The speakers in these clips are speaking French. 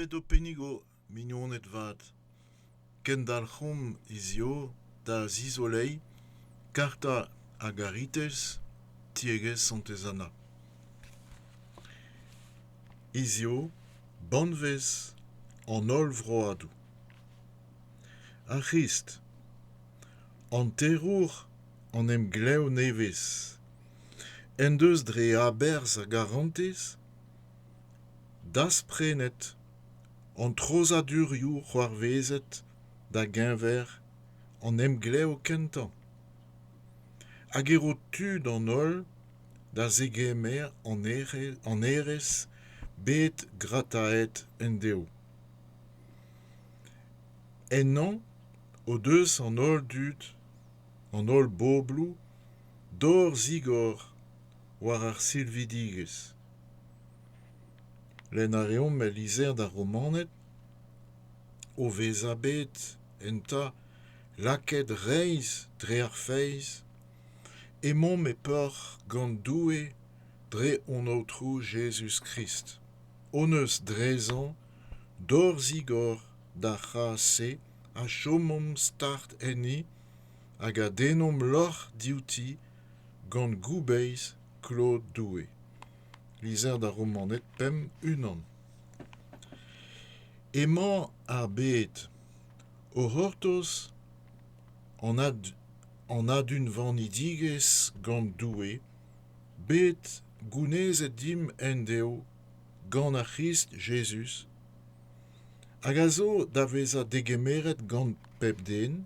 et o penigo, mignonet vat. Ken dal c'hom izio da zizolei, karta agarites, tieges santezana. Izio, banvez, an ol vroadou. A Christ, an terrour an em gleo nevez, en deus dre aberz a garantes, das prenet, an trozadurioù c'hoarvezet da genver an em gleo kentan. Hag ero tud an ol da zegemer an erez bet grataet en deo. En an, o deus an ol dud, an ol boblou, dor zigor war ar silvidigez. Len a reomp me lizer da romanet, o vez a bet enta laket reiz dre ar feiz, emon me peur gant doue dre on outrou Jesus Christ. On eus drezan, dor zigor da cha se, a chomom start eni, hag a denom lor diouti gant goubeiz Claude Doué. Lizer da romanet pem unan. Emañ ar bet, o c'hortoz an adun vanidigez gant Doué, bet gounezet dim en deo gant ar Christ Jesus, hag a zo da veza degemeret gant pep den,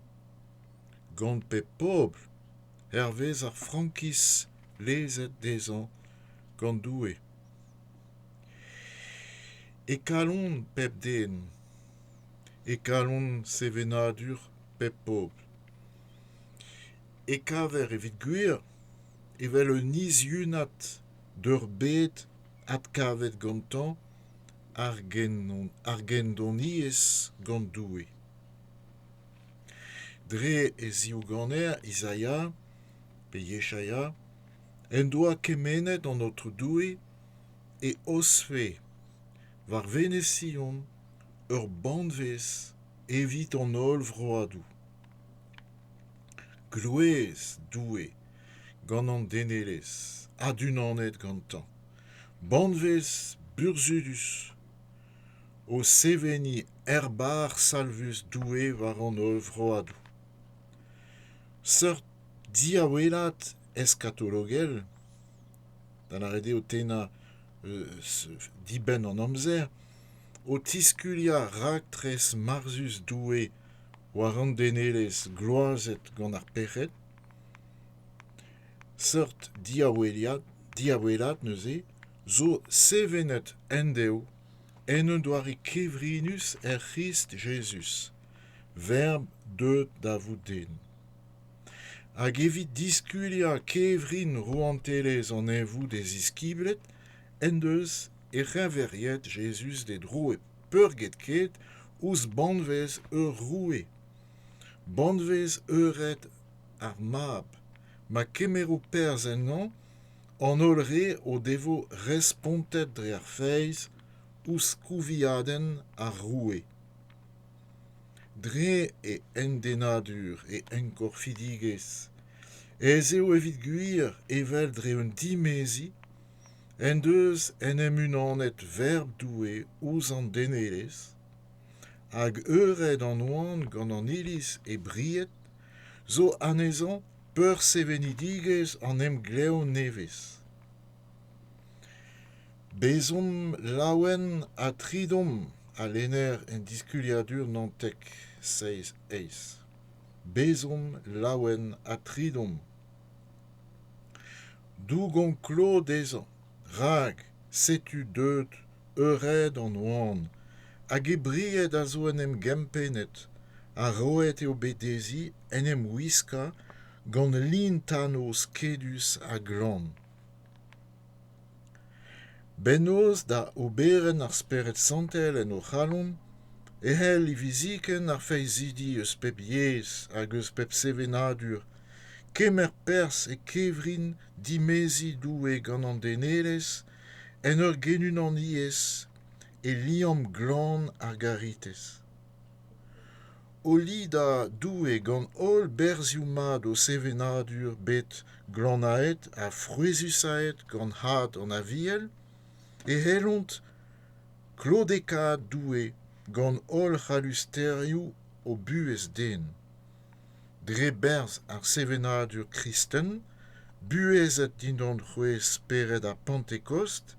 gant pep pobl, hervez ar frankis lezet dezan gant Doué. E kalon pep den, e kalon sevenadur pep pobl. E kaver evit gwir, evel un iziunat d'ur bet at kavet gantan ar gendoniez gant Doué. Dre e zio ganer Isaia, pe Yeshaya, en doa kemenet an notre Doué e osfe var venesion ur bandvez evit an ol vroadou. Glouez Doué gant an denelez, adunanet gantan. Bandvez burzudus, o seveni erbar salvus Doué war an ol vroadou. Seurt diawelat eskatologel, dan a rede o tena diben an amzer, o tiskulia raktres marzus Doué war an denelez gloazet gant ar pec'het, seurt diawelat neuze, zo sevenet en deo en un doare kevrinus er Christ Jesus, verb de davouden. Hag evit diskulia kevrin roantelez an evou des iskiblet, en deus e reveriet Jesus de droe peurget ket ouz bandvez ur roue. Bandvez euret ar mab, ma kemero perz en an olre o devo respontet dre ar feiz ouz kouviaden ar roue. Dre e endenadur e enkorfidigez, ez eo evit gwir evel dre un dimezi, en deus en em unanet verb Doué ouz an denelez, hag eured an oan gant an iliz e briet, zo anezan peur sevenidigez an em gleo nevez. Bezom laouen a tridom a lener en diskuliadur nantek 6 eis. Bezom laouen a tridom. Dougon klo dezan, rag, setu deut, eured an oan, hag e briet a zo en em gempenet, a roet eo bedezi en em wiska gant lin tanos kedus a glan. Benoz da oberen ar speret santel en o c'halon, ehel i viziken ar feizidi eus pep yez hag eus pep sevenadur, kemer pers e kevrin dimezi Doué gant an denelez, en ur genun an iez, liam glan ar garites. O lida doue gant ol berzioù-mat o sevenadur bet glanaet a fruezusaet gant had an aviel, e helont klodekad doue gant ol c'halusterioù o buez den. Dre berz ar sevenadur kristen, buezet dindan c'hwez speret ar Pentekost,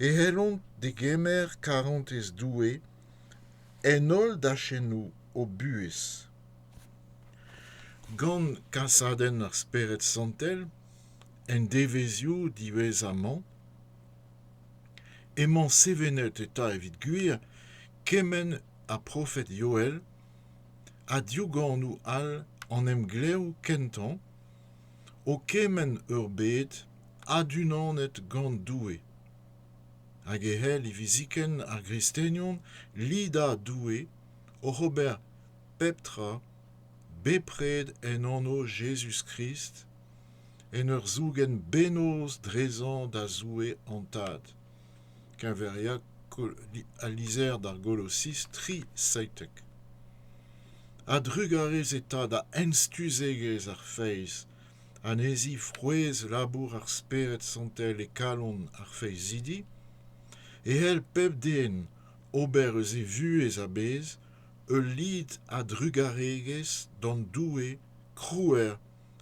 e helont de gemer karantez doue, en ol dachennoù o buez. Gant kasadenn ar speret santel, en devezioù diwez amañ, emañ sevenet eta evit gwir, kemen a profet Yoel, a diogañoù all an emglev kentan, o kemen ur bet adunanet gant doue. Hag e hel e viziken ar gristenion lida doue o c'hober peptra bepred en anno Jesus Christ en ur zougen benoz drezan da zoue an tad. Keñveria a lizer d'ar golosis tri seitek. A drugarez eta da enstuzegez ar feiz, an ezi frouez labour ar speret santel e kalon ar feiz zidi, e hel pep den ober eus e vuez a bez, lid a drugaregez d'an doue krouer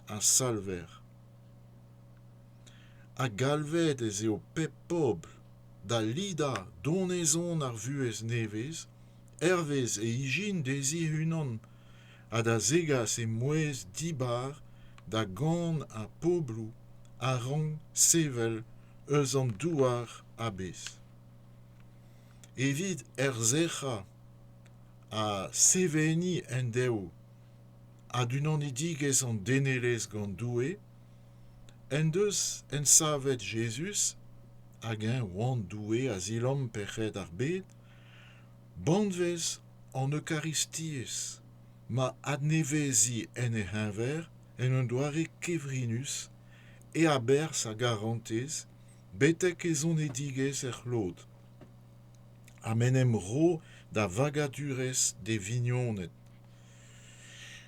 a salver. A galvet ez eo pep pobl da lida donezon ar vuez nevez, hervez e ijin dezi unan, a da zegas e mouez dibar da gant a poblou a rang sevel eus an douar a bez. Evit zecha a seveni en deo a d'unan idigez an denelez gant doue, en deus en savet Jesus, hag en oan doue a zilam perc'hed ar bet, bandvez an eucharistiez, ma adnevezi en e c'henver en un doare kevrinus, e a bers a garantez, betek ezon edigez c'hlod. A menem ro da vagadurez de vignonet.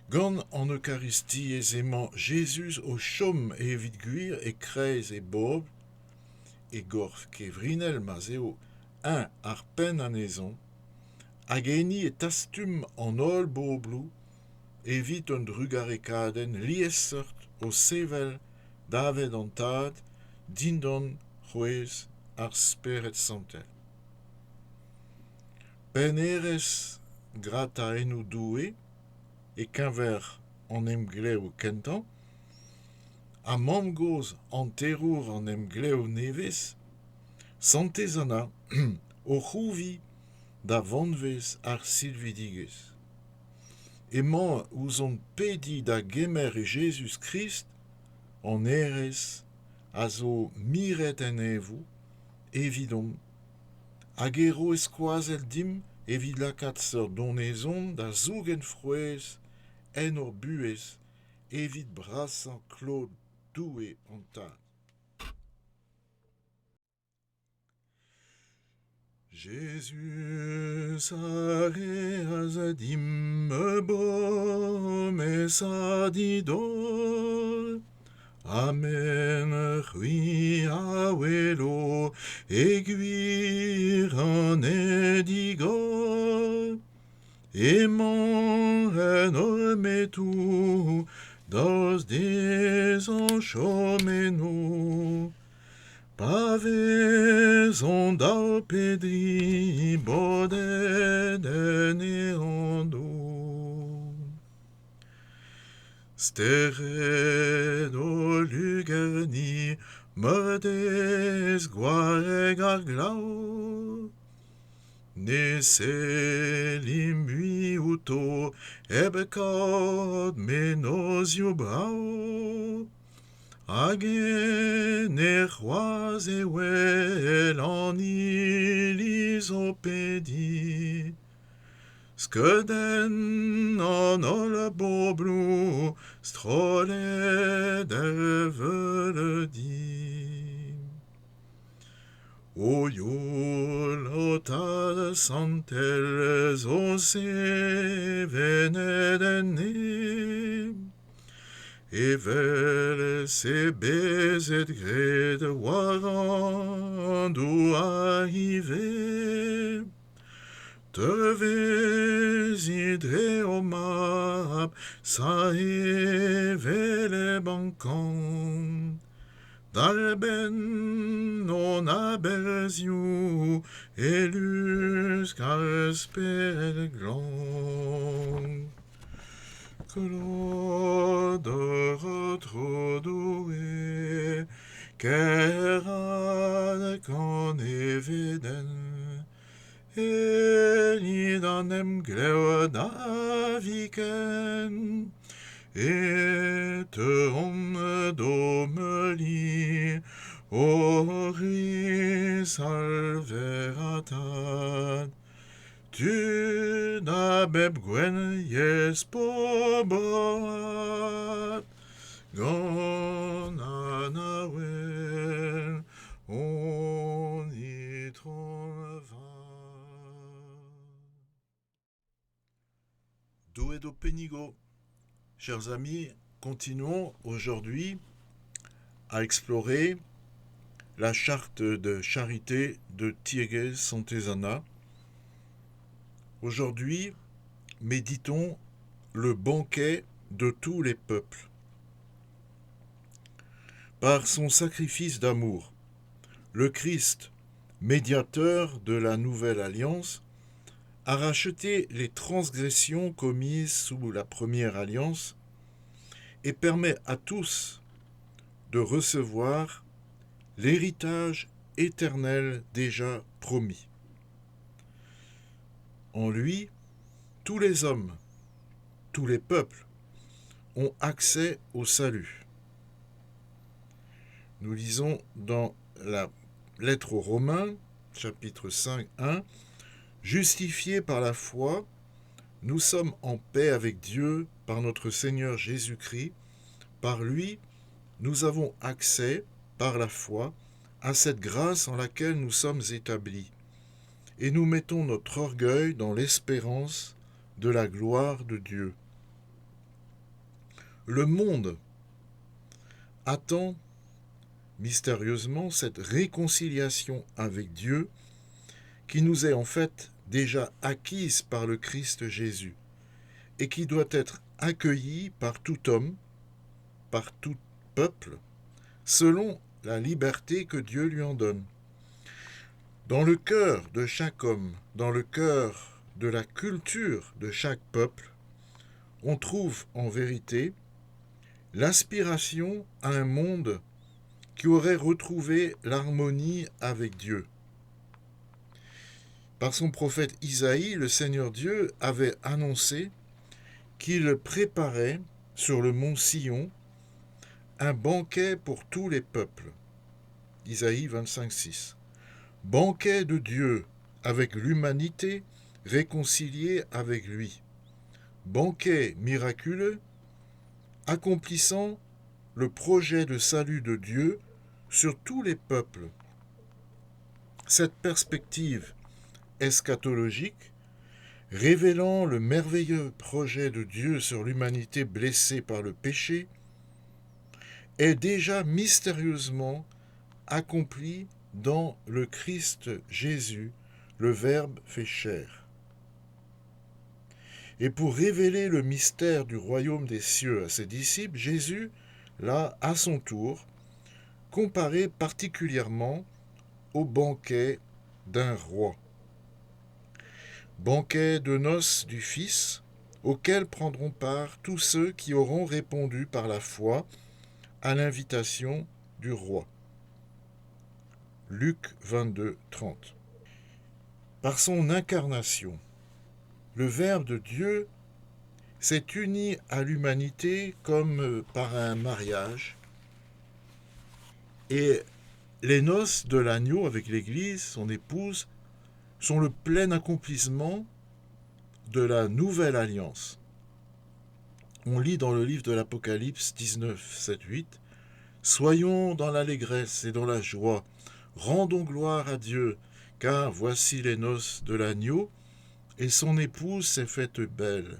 Gant an eucharistiez emañ Jesus o chom evit gwir e kreiz e bob, e gorf kevrinel ma zeo un ar pen anezon, hag eni e tastum an ol boblou evit un drugarekadenn lies seurt o sevel davet an tad dindan c'hwez ar speret santel. Pen erez grata ennou doue e keñver an emglev kentan, a mamgoz an terour an emglev nevez, santezana o c'houvi da vanvez ar silvidigez. Emañ ouzon pedi da gemer e Jesus Christ, an erez a zo miret en evou, evidon, hag ero eskouazel dim evit lakaat seurt donezon da zougen frouez en ur buez evit brasañ klod doue an tad. Jesus a reas dim me bom es a didol, amen c'hui a welo e gwir an edigol, emañ en ol metou daost dez an chomeno, pa vezon da pedri bodet en e an do. Stered o lugerni meurdez gwareg ar glav, ne selim bui outo ebekad menozio brao, hag en e c'hoaz e wel an iliz o pedi, skeudenn an ol boblou strollet veledi. O iulota santes os venedene, Evel se bezet gred waran du arrive, Tevez idre omab sa evele bancan, Dalben non abeziu elus calsper glan. Claude retrodoué, Keran kan eveden, Elidanem gleuda viken, Et om domeli, Ori salveratan, Tu n'abeb gwen yes pobat, Gant anawel, on y trouva. Do et do penigo. Chers amis, continuons aujourd'hui à explorer la charte de charité de Tiege Santezana. Aujourd'hui, méditons le banquet de tous les peuples. Par son sacrifice d'amour, le Christ, médiateur de la nouvelle alliance, a racheté les transgressions commises sous la première alliance et permet à tous de recevoir l'héritage éternel déjà promis. En lui, tous les hommes, tous les peuples ont accès au salut. Nous lisons dans la lettre aux Romains, chapitre 5, 1, « Justifiés par la foi, nous sommes en paix avec Dieu par notre Seigneur Jésus-Christ. Par lui, nous avons accès, par la foi, à cette grâce en laquelle nous sommes établis. Et nous mettons notre orgueil dans l'espérance de la gloire de Dieu. » Le monde attend mystérieusement cette réconciliation avec Dieu qui nous est en fait déjà acquise par le Christ Jésus et qui doit être accueillie par tout homme, par tout peuple, selon la liberté que Dieu lui en donne. Dans le cœur de chaque homme, dans le cœur de la culture de chaque peuple, on trouve en vérité l'aspiration à un monde qui aurait retrouvé l'harmonie avec Dieu. Par son prophète Isaïe, le Seigneur Dieu avait annoncé qu'il préparait sur le mont Sion un banquet pour tous les peuples. Isaïe 25,6. Banquet de Dieu avec l'humanité réconciliée avec lui. Banquet miraculeux accomplissant le projet de salut de Dieu sur tous les peuples. Cette perspective eschatologique, révélant le merveilleux projet de Dieu sur l'humanité blessée par le péché, est déjà mystérieusement accomplie dans le Christ Jésus, le Verbe fait chair. Et pour révéler le mystère du royaume des cieux à ses disciples, Jésus l'a, à son tour, comparé particulièrement au banquet d'un roi. Banquet de noces du Fils, auquel prendront part tous ceux qui auront répondu par la foi à l'invitation du roi. Luc 22, 30. Par son incarnation, le Verbe de Dieu s'est uni à l'humanité comme par un mariage, et les noces de l'agneau avec l'Église, son épouse, sont le plein accomplissement de la nouvelle alliance. On lit dans le livre de l'Apocalypse 19, 7, 8, « Soyons dans l'allégresse et dans la joie, rendons gloire à Dieu, car voici les noces de l'agneau, et son épouse s'est faite belle.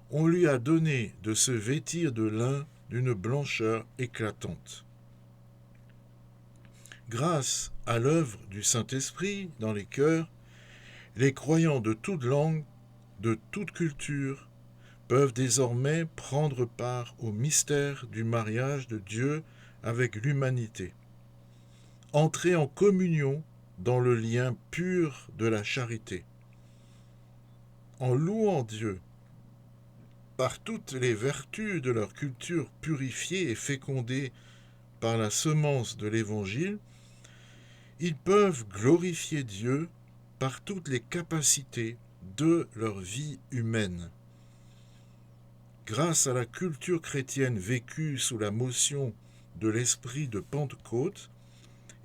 On lui a donné de se vêtir de lin d'une blancheur éclatante. Grâce à l'œuvre du Saint-Esprit dans les cœurs, les croyants de toute langue, de toute culture, peuvent désormais prendre part au mystère du mariage de Dieu avec l'humanité. Entrer en communion dans le lien pur de la charité. En louant Dieu, par toutes les vertus de leur culture purifiée et fécondée par la semence de l'Évangile, ils peuvent glorifier Dieu par toutes les capacités de leur vie humaine. Grâce à la culture chrétienne vécue sous la motion de l'esprit de Pentecôte,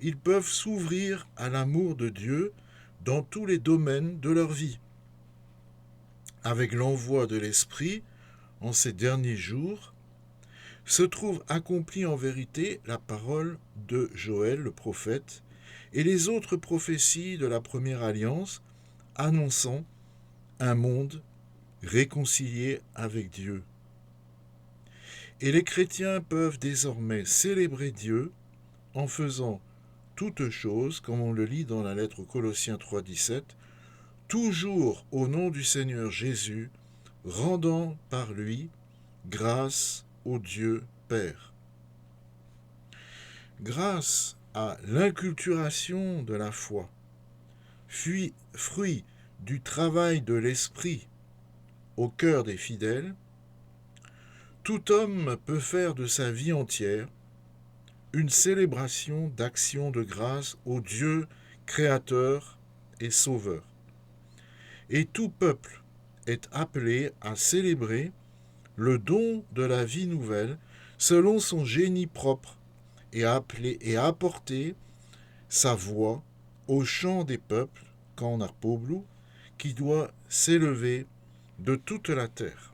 ils peuvent s'ouvrir à l'amour de Dieu dans tous les domaines de leur vie. Avec l'envoi de l'Esprit, en ces derniers jours, se trouve accomplie en vérité la parole de Joël le prophète et les autres prophéties de la première alliance annonçant un monde réconcilié avec Dieu. Et les chrétiens peuvent désormais célébrer Dieu en faisant toutes choses, comme on le lit dans la lettre aux Colossiens 3,17, toujours au nom du Seigneur Jésus, rendant par lui grâce au Dieu Père. Grâce à l'inculturation de la foi, fruit du travail de l'Esprit au cœur des fidèles, tout homme peut faire de sa vie entière une célébration d'action de grâce au Dieu créateur et sauveur. Et tout peuple est appelé à célébrer le don de la vie nouvelle selon son génie propre et à apporter sa voix au chant des peuples, quand Poblu, qui doit s'élever de toute la terre.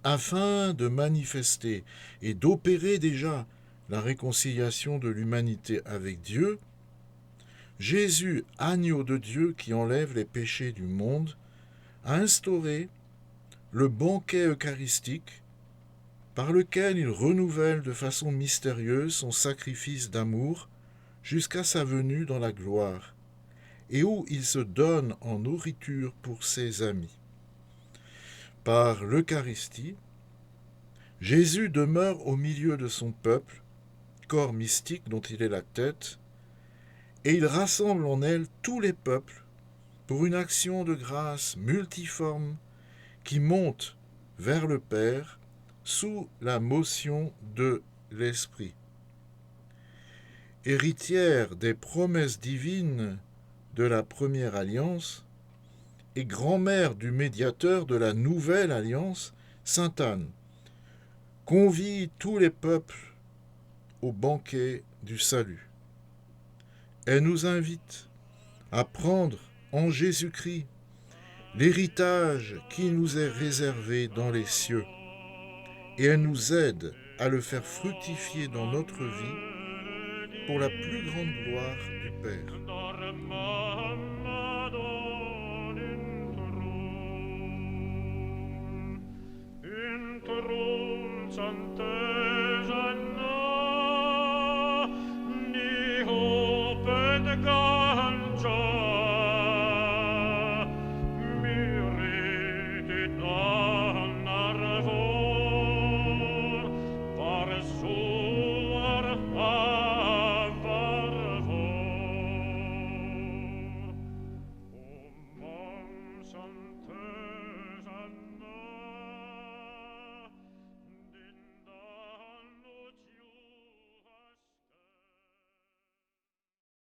Afin de manifester et d'opérer déjà la réconciliation de l'humanité avec Dieu, Jésus, agneau de Dieu qui enlève les péchés du monde, a instauré le banquet eucharistique par lequel il renouvelle de façon mystérieuse son sacrifice d'amour jusqu'à sa venue dans la gloire, et où il se donne en nourriture pour ses amis. Par l'Eucharistie, Jésus demeure au milieu de son peuple, corps mystique dont il est la tête, et il rassemble en elle tous les peuples pour une action de grâce multiforme qui monte vers le Père sous la motion de l'Esprit. Héritière des promesses divines de la première alliance et grand-mère du médiateur de la nouvelle alliance, Sainte Anne convie tous les peuples au banquet du salut. Elle nous invite à prendre en Jésus-Christ l'héritage qui nous est réservé dans les cieux, et elle nous aide à le faire fructifier dans notre vie pour la plus grande gloire du Père.